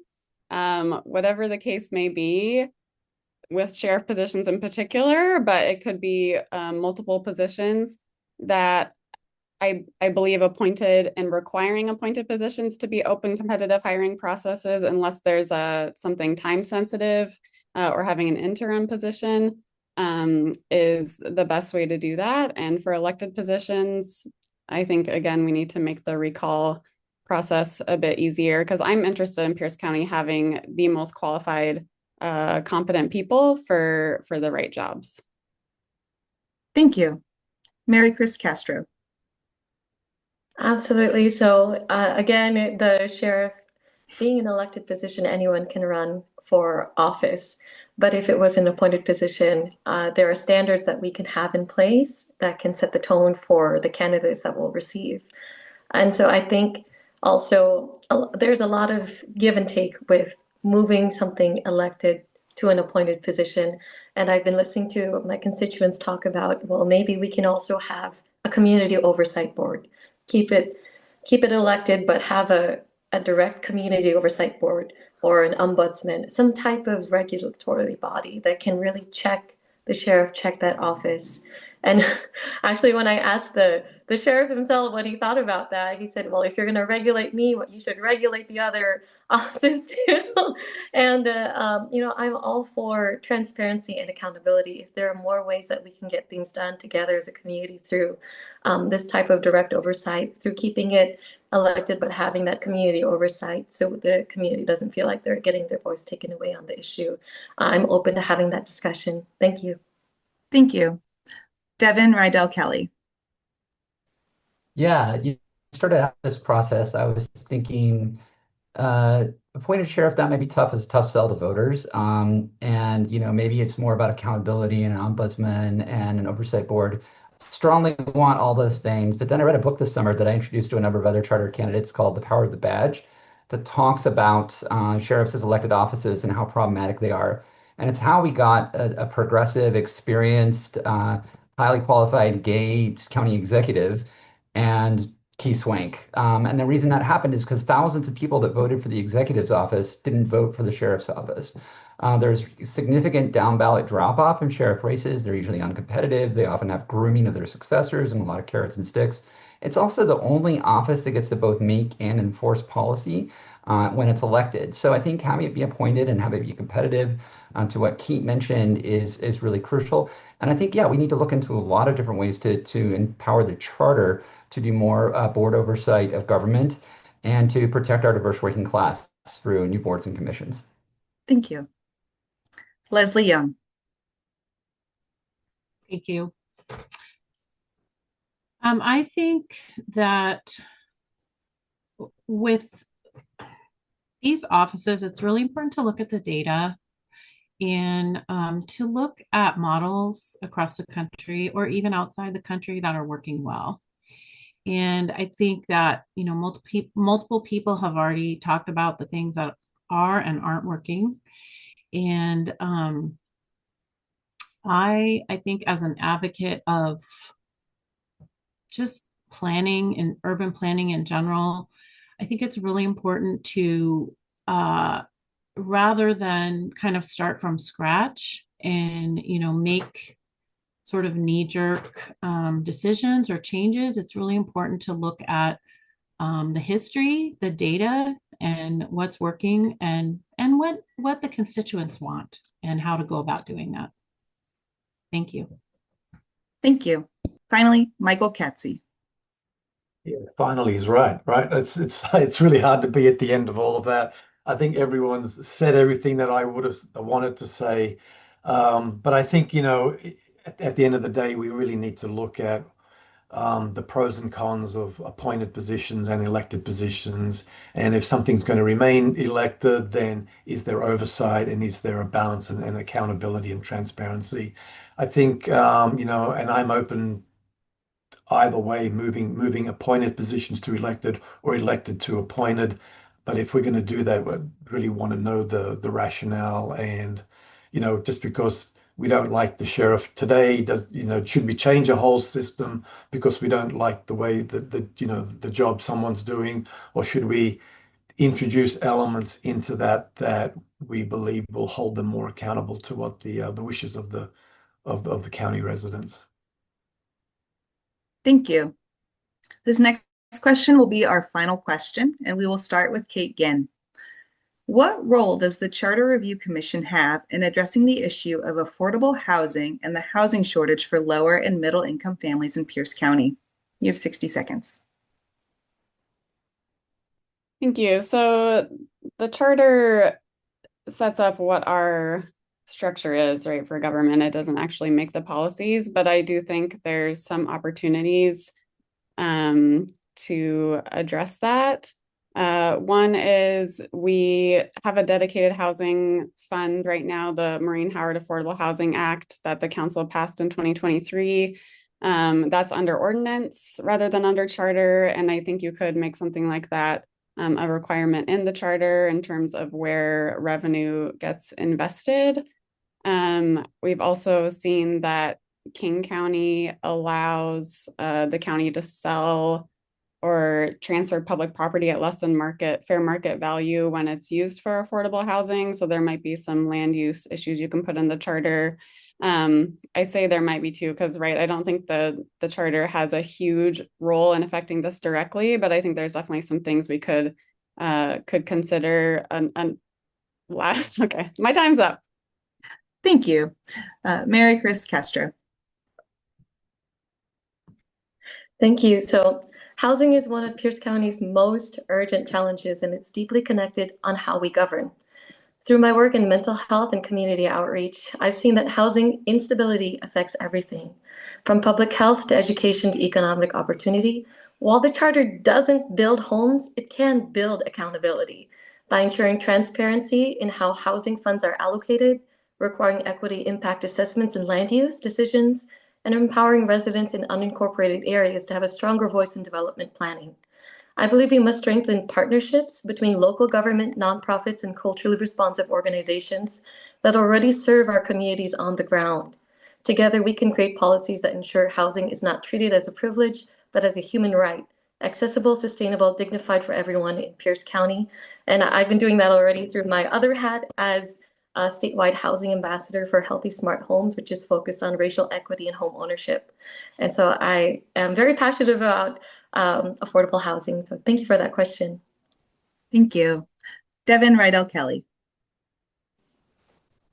Whatever the case may be, with sheriff positions in particular, but it could be multiple positions that I believe appointed and requiring appointed positions to be open competitive hiring processes unless there's something time sensitive or having an interim position is the best way to do that. And for elected positions, I think, again, we need to make the recall process a bit easier because I'm interested in Pierce County having the most qualified, competent people for the right jobs. Thank you. Maricres Castro. Absolutely. So again, the sheriff being an elected position, anyone can run for office. But if it was an appointed position, there are standards that we can have in place that can set the tone for the candidates that we'll receive. And so I think also there's a lot of give and take with moving something elected to an appointed position. And I've been listening to my constituents talk about, well, maybe we can also have a community oversight board. Keep it elected, but have a direct community oversight board or an ombudsman, some type of regulatory body that can really check the sheriff, check that office. And actually, when I asked the sheriff himself what he thought about that, he said, well, if you're going to regulate me, what you should regulate the other offices too. And, I'm all for transparency and accountability. If there are more ways that we can get things done together as a community through this type of direct oversight, through keeping it elected, but having that community oversight so the community doesn't feel like they're getting their voice taken away on the issue, I'm open to having that discussion. Thank you. Thank you. Devin Rydel Kelly. Yeah, you started out this process. I was thinking appointed sheriff, that may be tough as a tough sell to voters. And maybe it's more about accountability and an ombudsman and an oversight board. Strongly want all those things. But then I read a book this summer that I introduced to a number of other charter candidates called The Power of the Badge that talks about sheriffs as elected offices and how problematic they are. And it's how we got a progressive, experienced, highly qualified gay county executive and Key Swank. And the reason that happened is because thousands of people that voted for the executive's office didn't vote for the sheriff's office. There's significant down ballot drop off in sheriff races. They're usually uncompetitive. They often have grooming of their successors and a lot of carrots and sticks. It's also the only office that gets to both make and enforce policy when it's elected. So I think having it be appointed and have it be competitive to what Kate mentioned is really crucial. And I think, yeah, we need to look into a lot of different ways to empower the charter to do more board oversight of government and to protect our diverse working class through new boards and commissions. Thank you. Leslie Young. Thank you. I think that with these offices, it's really important to look at the data and to look at models across the country or even outside the country that are working well. And I think that, multiple people have already talked about the things that are and aren't working. And I think as an advocate of just planning and urban planning in general, I think it's really important to rather than kind of start from scratch and make sort of knee-jerk decisions or changes. It's really important to look at the history, the data, and what's working, and what the constituents want and how to go about doing that. Thank you. Thank you. Finally, Michael Catsi. Yeah, finally is right. It's really hard to be at the end of all of that. I think everyone's said everything that I would have wanted to say. But I think, at the end of the day, we really need to look at the pros and cons of appointed positions and elected positions. And if something's going to remain elected, then is there oversight and is there a balance and accountability and transparency? I think, and I'm open either way, moving appointed positions to elected or elected to appointed. But if we're going to do that, we really want to know the rationale. And, just because we don't like the sheriff today, should we change a whole system because we don't like the way that the job someone's doing, or should we introduce elements into that we believe will hold them more accountable to what the wishes of the county residents? Thank you. This next question will be our final question, and we will start with Kate Ginn. What role does the Charter Review Commission have in addressing the issue of affordable housing and the housing shortage for lower and middle income families in Pierce County? You have 60 seconds. Thank you. So the charter sets up what our structure is, right, for government. It doesn't actually make the policies, but I do think there's some opportunities to address that. One is we have a dedicated housing fund right now, the Maureen Howard Affordable Housing Act that the council passed in 2023. That's under ordinance rather than under charter. And I think you could make something like that a requirement in the charter in terms of where revenue gets invested. We've also seen that King County allows the county to sell or transfer public property at less than fair market value when it's used for affordable housing. So there might be some land use issues you can put in the charter. I say there might be too, because right, I don't think the charter has a huge role in affecting this directly, but I think there's definitely some things we could consider. Okay, my time's up. Thank you. Maricres Castro. Thank you. So housing is one of Pierce County's most urgent challenges, and it's deeply connected on how we govern. Through my work in mental health and community outreach, I've seen that housing instability affects everything, from public health to education to economic opportunity. While the charter doesn't build homes, it can build accountability by ensuring transparency in how housing funds are allocated, requiring equity impact assessments and land use decisions, and empowering residents in unincorporated areas to have a stronger voice in development planning. I believe we must strengthen partnerships between local government, nonprofits, and culturally responsive organizations that already serve our communities on the ground. Together, we can create policies that ensure housing is not treated as a privilege, but as a human right, accessible, sustainable, dignified for everyone in Pierce County. And I've been doing that already through my other hat as a statewide housing ambassador for Healthy Smart Homes, which is focused on racial equity and home ownership. And so I am very passionate about affordable housing. So thank you for that question. Thank you. Devin Rydel Kelly.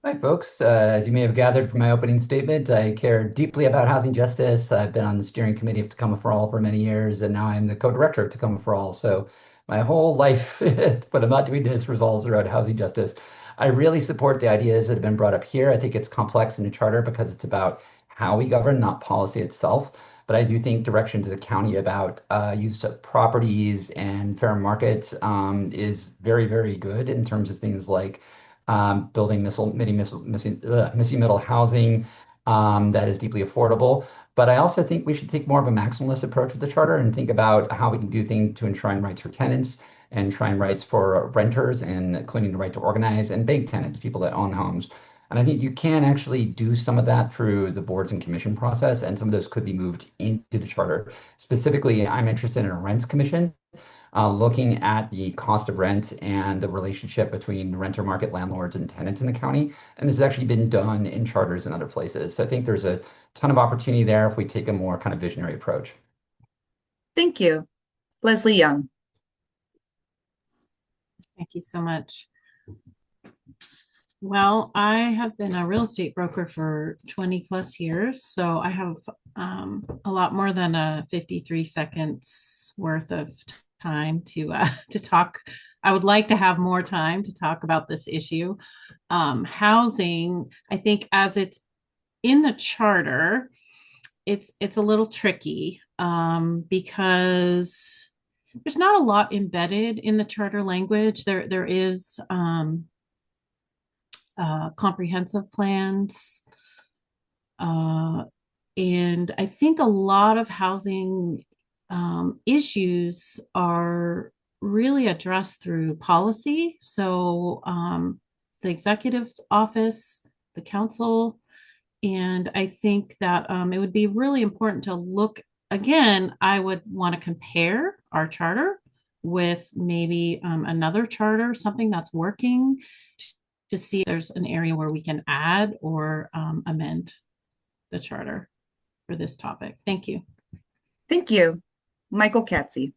Hi, folks. As you may have gathered from my opening statement, I care deeply about housing justice. I've been on the steering committee of Tacoma for All for many years, and now I'm the co-director of Tacoma for All. So my whole life, when I'm not doing this, revolves around housing justice. I really support the ideas that have been brought up here. I think it's complex in the charter because it's about how we govern, not policy itself. But I do think direction to the county about use of properties and fair markets is very, very good in terms of things like building missy middle housing that is deeply affordable. But I also think we should take more of a maximalist approach with the charter and think about how we can do things to enshrine rights for tenants, enshrine rights for renters, and including the right to organize, and bank tenants, people that own homes. And I think you can actually do some of that through the boards and commission process, and some of those could be moved into the charter. Specifically, I'm interested in a rents commission, looking at the cost of rent and the relationship between renter market landlords and tenants in the county. And this has actually been done in charters in other places. So I think there's a ton of opportunity there if we take a more kind of visionary approach. Thank you. Leslie Young. Thank you so much. Well, I have been a real estate broker for 20 plus years, so I have a lot more than a 53 seconds worth of time to talk. I would like to have more time to talk about this issue. Housing, I think as it's in the charter, it's a little tricky because there's not a lot embedded in the charter language. There is comprehensive plans. And I think a lot of housing issues are really addressed through policy. So the executive's office, the council, and I think that it would be really important to look, again, I would want to compare our charter with maybe another charter, something that's working, to see if there's an area where we can add or amend the charter for this topic. Thank you. Thank you. Michael Catsi.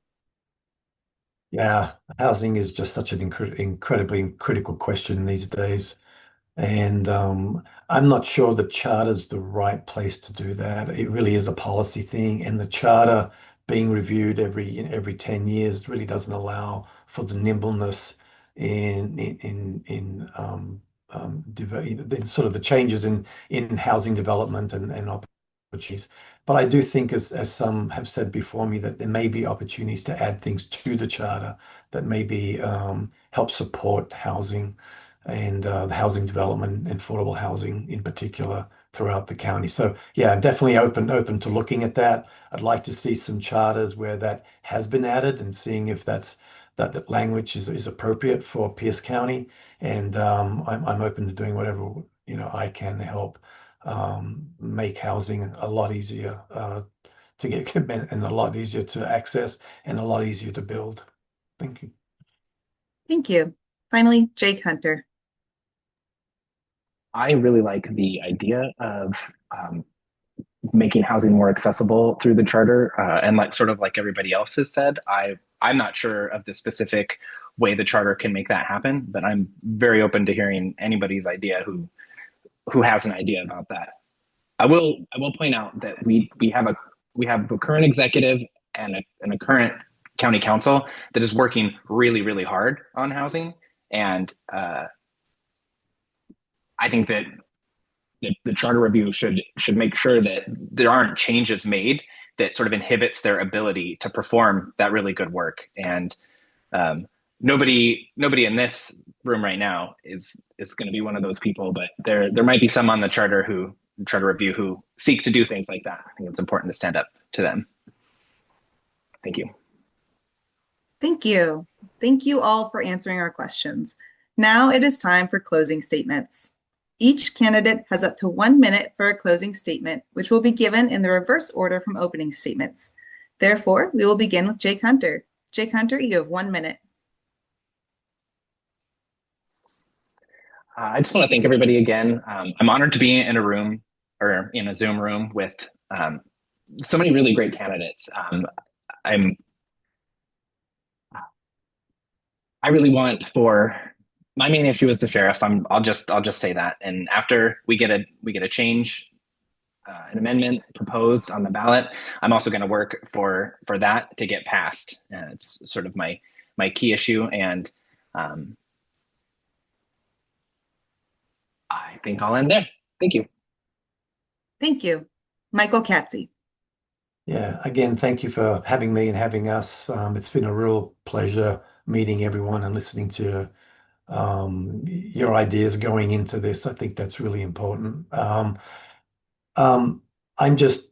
Yeah, housing is just such an incredibly critical question these days. And I'm not sure the charter's the right place to do that. It really is a policy thing, and the charter being reviewed every 10 years really doesn't allow for the nimbleness in sort of the changes in housing development and opportunities. But I do think, as some have said before me, that there may be opportunities to add things to the charter that maybe help support housing and the housing development and affordable housing in particular throughout the county. So yeah, I'm definitely open to looking at that. I'd like to see some charters where that has been added and seeing if that language is appropriate for Pierce County. And I'm open to doing whatever I can to help make housing a lot easier to get and a lot easier to access and a lot easier to build. Thank you. Thank you. Finally, Jake Hunter. I really like the idea of making housing more accessible through the charter, and sort of like everybody else has said, I'm not sure of the specific way the charter can make that happen, but I'm very open to hearing anybody's idea who has an idea about that. I will point out that we have a current executive and a current county council that is working really, really hard on housing, and I think that the charter review should make sure that there aren't changes made that sort of inhibits their ability to perform that really good work. And nobody in this room right now is going to be one of those people, but there might be some on the charter review who seek to do things like that. I think it's important to stand up to them. Thank you. Thank you. Thank you all for answering our questions. Now it is time for closing statements. Each candidate has up to 1 minute for a closing statement, which will be given in the reverse order from opening statements. Therefore, we will begin with Jake Hunter. Jake Hunter, you have 1 minute. I just want to thank everybody again. I'm honored to be in a room or in a Zoom room with so many really great candidates. I really want for my main issue is the sheriff. I'll just say that. And after we get a change, an amendment proposed on the ballot, I'm also going to work for that to get passed. It's sort of my key issue, and I think I'll end there. Thank you. Thank you. Michael Catsi. Yeah, again, thank you for having me and having us. It's been a real pleasure meeting everyone and listening to your ideas going into this. I think that's really important. I'm just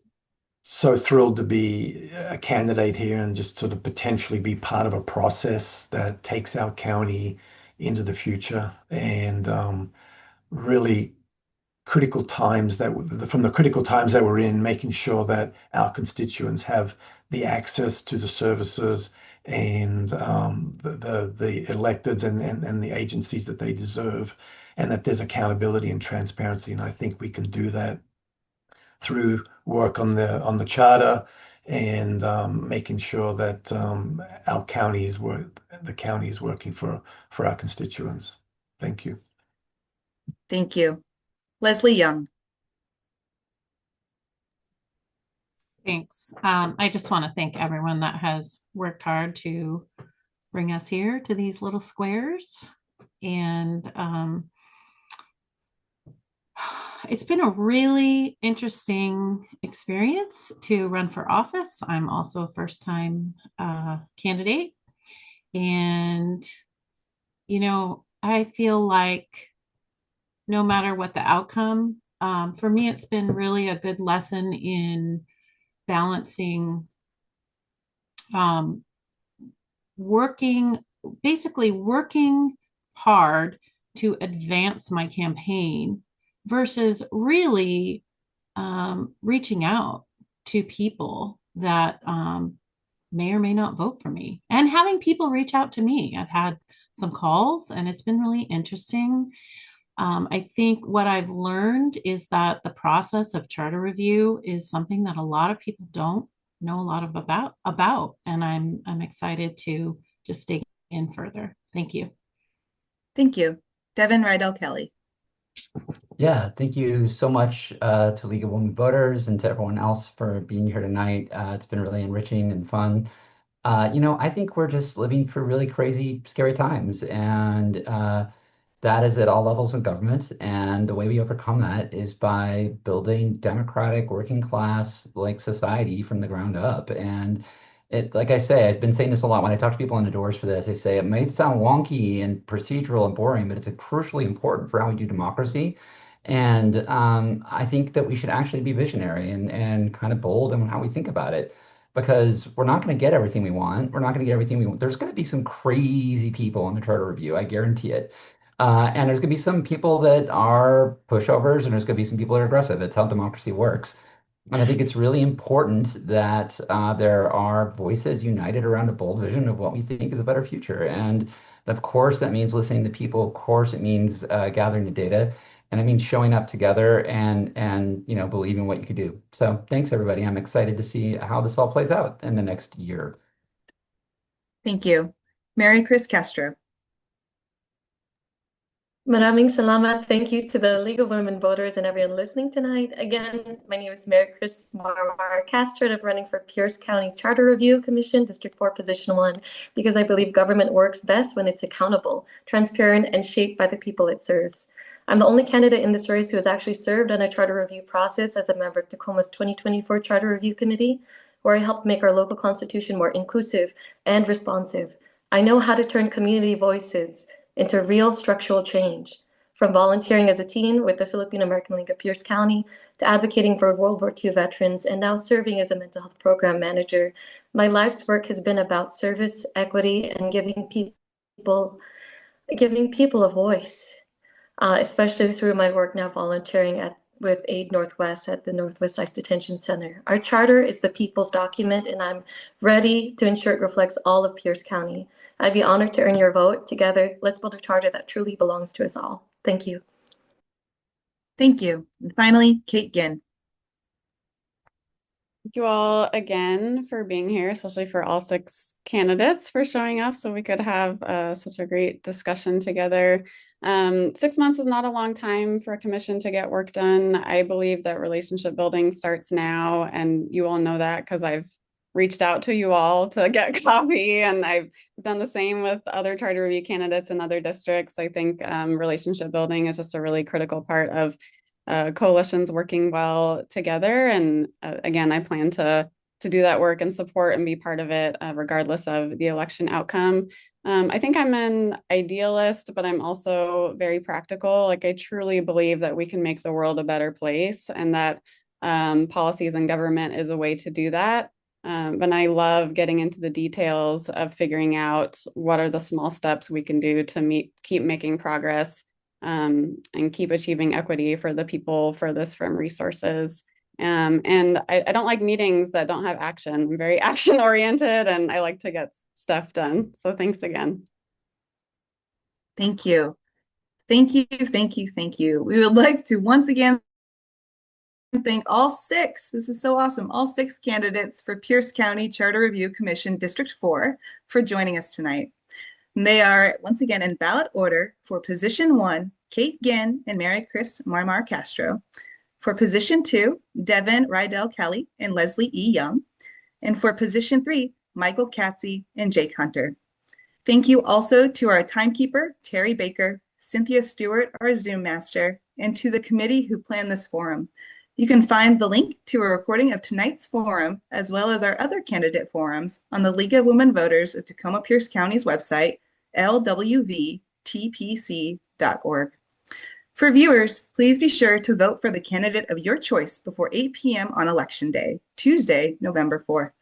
so thrilled to be a candidate here and just sort of potentially be part of a process that takes our county into the future, and really critical times from the critical times that we're in, making sure that our constituents have the access to the services and the electeds and the agencies that they deserve, and that there's accountability and transparency. And I think we can do that through work on the charter and making sure that the county is working for our constituents. Thank you. Thank you. Leslie Young. Thanks. I just want to thank everyone that has worked hard to bring us here to these little squares. And it's been a really interesting experience to run for office. I'm also a first-time candidate. And, I feel like no matter what the outcome, for me, it's been really a good lesson in balancing working hard to advance my campaign versus really reaching out to people that may or may not vote for me, and having people reach out to me. I've had some calls and it's been really interesting. I think what I've learned is that the process of charter review is something that a lot of people don't know a lot of about, and I'm excited to just dig in further. Thank you. Thank you. Devin, Rydel, Kelly. Yeah, thank you so much to League of Women Voters and to everyone else for being here tonight. It's been really enriching and fun. I think we're just living through really crazy, scary times, and that is at all levels of government. And the way we overcome that is by building democratic, working class like society from the ground up. And like I say, I've been saying this a lot when I talk to people on the doors for this. I say it may sound wonky and procedural and boring, but it's crucially important for how we do democracy. And I think that we should actually be visionary and kind of bold in how we think about it, because we're not going to get everything we want. We're not going to get everything we want. There's going to be some crazy people on the charter review, I guarantee it. And there's going to be some people that are pushovers, and there's going to be some people that are aggressive. That's how democracy works. And I think it's really important that there are voices united around a bold vision of what we think is a better future. And of course, that means listening to people. Of course, it means gathering the data, and it means showing up together and believing what you could do. So thanks, everybody. I'm excited to see how this all plays out in the next year. Thank you. Maricres Castro. Maraming salamat. Thank you to the League of Women Voters and everyone listening tonight. Again, my name is Maricres Castro, and I'm running for Pierce County Charter Review Commission, District 4, Position 1, because I believe government works best when it's accountable, transparent, and shaped by the people it serves. I'm the only candidate in this race who has actually served on a charter review process as a member of Tacoma's 2024 Charter Review Committee, where I helped make our local constitution more inclusive and responsive. I know how to turn community voices into real structural change, from volunteering as a teen with the Filipino-American League of Pierce County to advocating for World War II veterans and now serving as a mental health program manager. My life's work has been about service, equity, and giving people a voice, especially through my work now volunteering with Aid Northwest at the Northwest ICE Detention Center. Our charter is the people's document, and I'm ready to ensure it reflects all of Pierce County. I'd be honored to earn your vote. Together, let's build a charter that truly belongs to us all. Thank you. Thank you. And finally, Kate Ginn. Thank you all again for being here, especially for all 6 candidates for showing up so we could have such a great discussion together. 6 months is not a long time for a commission to get work done. I believe that relationship building starts now, and you all know that because I've reached out to you all to get coffee, and I've done the same with other charter review candidates in other districts. I think relationship building is just a really critical part of coalitions working well together. And again, I plan to do that work and support and be part of it regardless of the election outcome. I think I'm an idealist, but I'm also very practical. Like, I truly believe that we can make the world a better place, and that policies and government is a way to do that. But I love getting into the details of figuring out what are the small steps we can do to keep making progress and keep achieving equity for the people furthest from resources. And I don't like meetings that don't have action. I'm very action oriented, and I like to get stuff done. So thanks again. Thank you. Thank you, thank you, thank you. We would like to once again thank all 6, this is so awesome, all 6 candidates for Pierce County Charter Review Commission District 4 for joining us tonight. And they are once again in ballot order. For position 1, Kate Ginn and Maricres MarMar Castro. For position 2, Devin, Rydel, Kelly, and Leslie E. Young. And for position 3, Michael Catsi and Jake Hunter. Thank you also to our timekeeper, Terry Baker, Cynthia Stewart, our Zoom master, and to the committee who planned this forum. You can find the link to a recording of tonight's forum, as well as our other candidate forums, on the League of Women Voters of Tacoma-Pierce County's website, lwvtpc.org. For viewers, please be sure to vote for the candidate of your choice before 8 p.m. on Election Day, Tuesday, November 4th.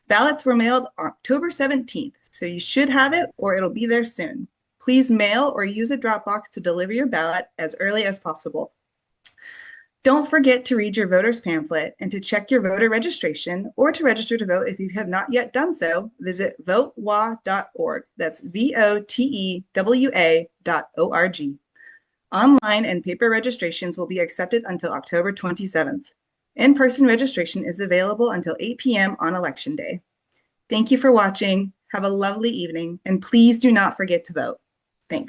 Ballots were mailed October 17th, so you should have it or it'll be there soon. Please mail or use a drop box to deliver your ballot as early as possible. Don't forget to read your voter's pamphlet and to check your voter registration, or to register to vote if you have not yet done so, visit votewa.org. That's votewa.org. Online and paper registrations will be accepted until October 27th. In-person registration is available until 8 p.m. on Election Day. Thank you for watching. Have a lovely evening, and please do not forget to vote. Thanks.